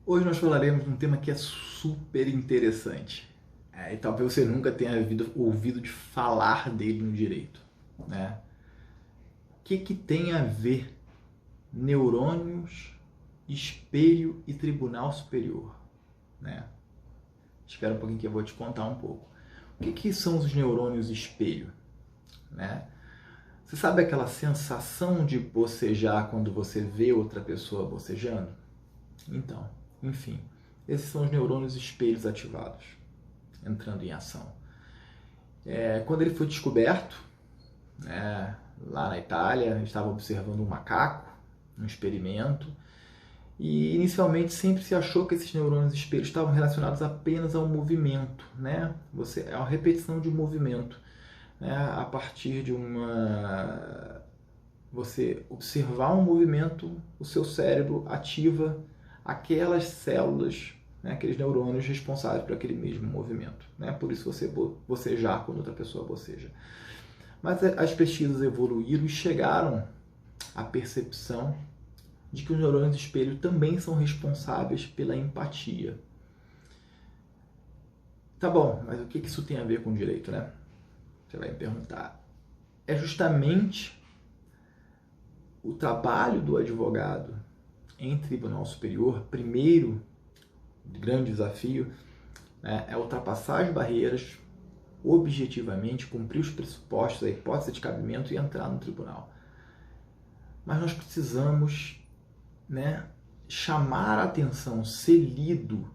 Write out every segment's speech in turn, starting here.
Hoje nós falaremos de um tema que é super interessante. E talvez você nunca tenha ouvido de falar dele no direito. Né? O que tem a ver neurônios, espelho e tribunal superior? Né? Espera um pouquinho que eu vou te contar um pouco. O que são os neurônios espelho? Né? Você sabe aquela sensação de bocejar quando você vê outra pessoa bocejando? Então, enfim, esses são os neurônios espelhos ativados, entrando em ação. Quando ele foi descoberto, lá na Itália, a gente estava observando um macaco, um experimento, e inicialmente sempre se achou que esses neurônios espelhos estavam relacionados apenas ao movimento, né? É uma repetição de movimento, né? A partir de você observar um movimento, o seu cérebro ativa aquelas células, né, aqueles neurônios responsáveis por aquele mesmo movimento. Né? Por isso você bocejar quando outra pessoa boceja. Mas as pesquisas evoluíram e chegaram à percepção de que os neurônios espelho também são responsáveis pela empatia. Tá bom, mas o que isso tem a ver com direito, né? Você vai me perguntar. É justamente o trabalho do advogado em tribunal superior, primeiro grande desafio, é ultrapassar as barreiras, objetivamente, cumprir os pressupostos, a hipótese de cabimento e entrar no tribunal. Mas nós precisamos, chamar a atenção, ser lido,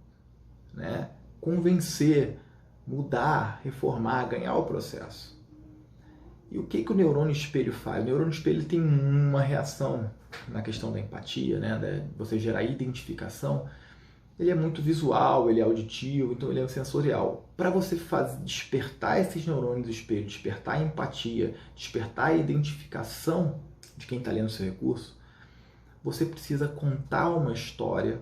convencer, mudar, reformar, ganhar o processo. E o que o neurônio espelho faz? O neurônio espelho tem uma reação na questão da empatia, de você gerar identificação. Ele é muito visual, ele é auditivo, então ele é sensorial. Para você despertar esses neurônios espelho, despertar a empatia, despertar a identificação de quem está lendo o seu recurso, você precisa contar uma história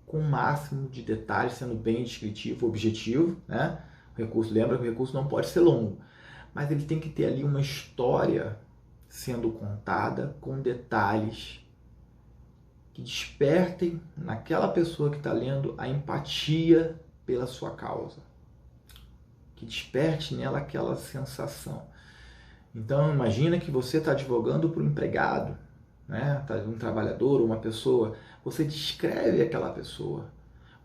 com o máximo de detalhes, sendo bem descritivo, objetivo. Lembra que o recurso não pode ser longo, mas ele tem que ter ali uma história sendo contada com detalhes que despertem naquela pessoa que está lendo a empatia pela sua causa, que desperte nela aquela sensação. Então imagina que você está advogando para o empregado, um trabalhador ou uma pessoa, você descreve aquela pessoa,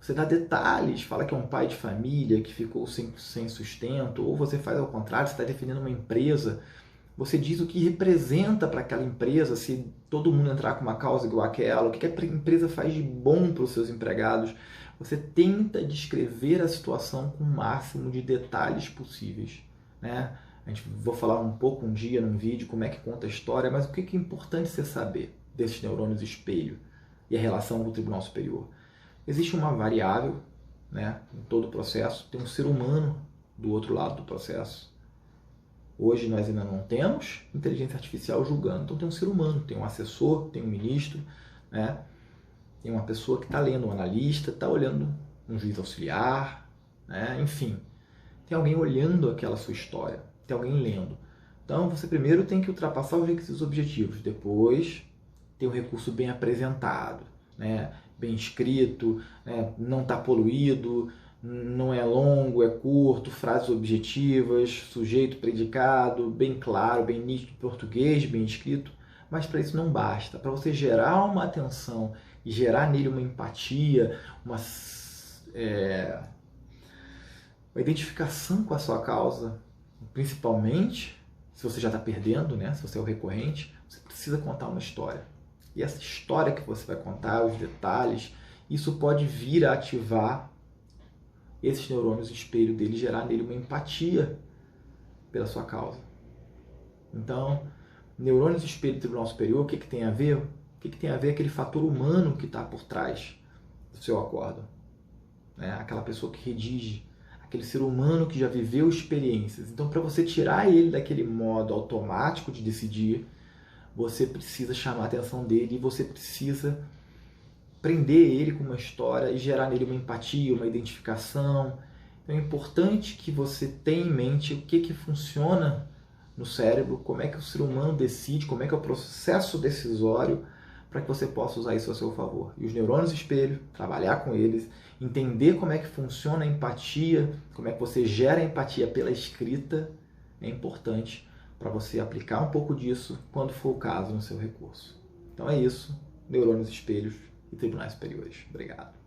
você dá detalhes, fala que é um pai de família que ficou sem sustento, ou você faz ao contrário, você está defendendo uma empresa, você diz o que representa para aquela empresa se todo mundo entrar com uma causa igual àquela, o que a empresa faz de bom para os seus empregados. Você tenta descrever a situação com o máximo de detalhes possíveis. Vou falar um pouco um dia num vídeo como é que conta a história, mas o que é importante você saber desses neurônios espelho e a relação com o Tribunal Superior? Existe uma variável, em todo o processo, tem um ser humano do outro lado do processo. Hoje nós ainda não temos inteligência artificial julgando, então tem um ser humano, tem um assessor, tem um ministro, tem uma pessoa que está lendo, um analista, está olhando um juiz auxiliar, enfim, tem alguém olhando aquela sua história, tem alguém lendo. Então você primeiro tem que ultrapassar os requisitos objetivos, depois tem um recurso bem apresentado, bem escrito, não está poluído, não é longo, é curto, frases objetivas, sujeito, predicado, bem claro, bem nítido, português, bem escrito. Mas para isso não basta. Para você gerar uma atenção e gerar nele uma empatia, uma identificação com a sua causa, principalmente se você já está perdendo, se você é o recorrente, você precisa contar uma história. E essa história que você vai contar, os detalhes, isso pode vir a ativar esses neurônios espelho dele, gerar nele uma empatia pela sua causa. Então, neurônios espelho e tribunal superior, o que tem a ver? O que tem a ver aquele fator humano que está por trás do seu acórdão? Aquela pessoa que redige, aquele ser humano que já viveu experiências. Então, para você tirar ele daquele modo automático de decidir, você precisa chamar a atenção dele e você precisa prender ele com uma história e gerar nele uma empatia, uma identificação. Então é importante que você tenha em mente o que funciona no cérebro, como é que o ser humano decide, como é que é o processo decisório, para para que você possa usar isso a seu favor. E os neurônios espelho, trabalhar com eles, entender como é que funciona a empatia, como é que você gera empatia pela escrita, é importante para você aplicar um pouco disso quando for o caso no seu recurso. Então é isso, neurônios espelhos e tribunais superiores. Obrigado.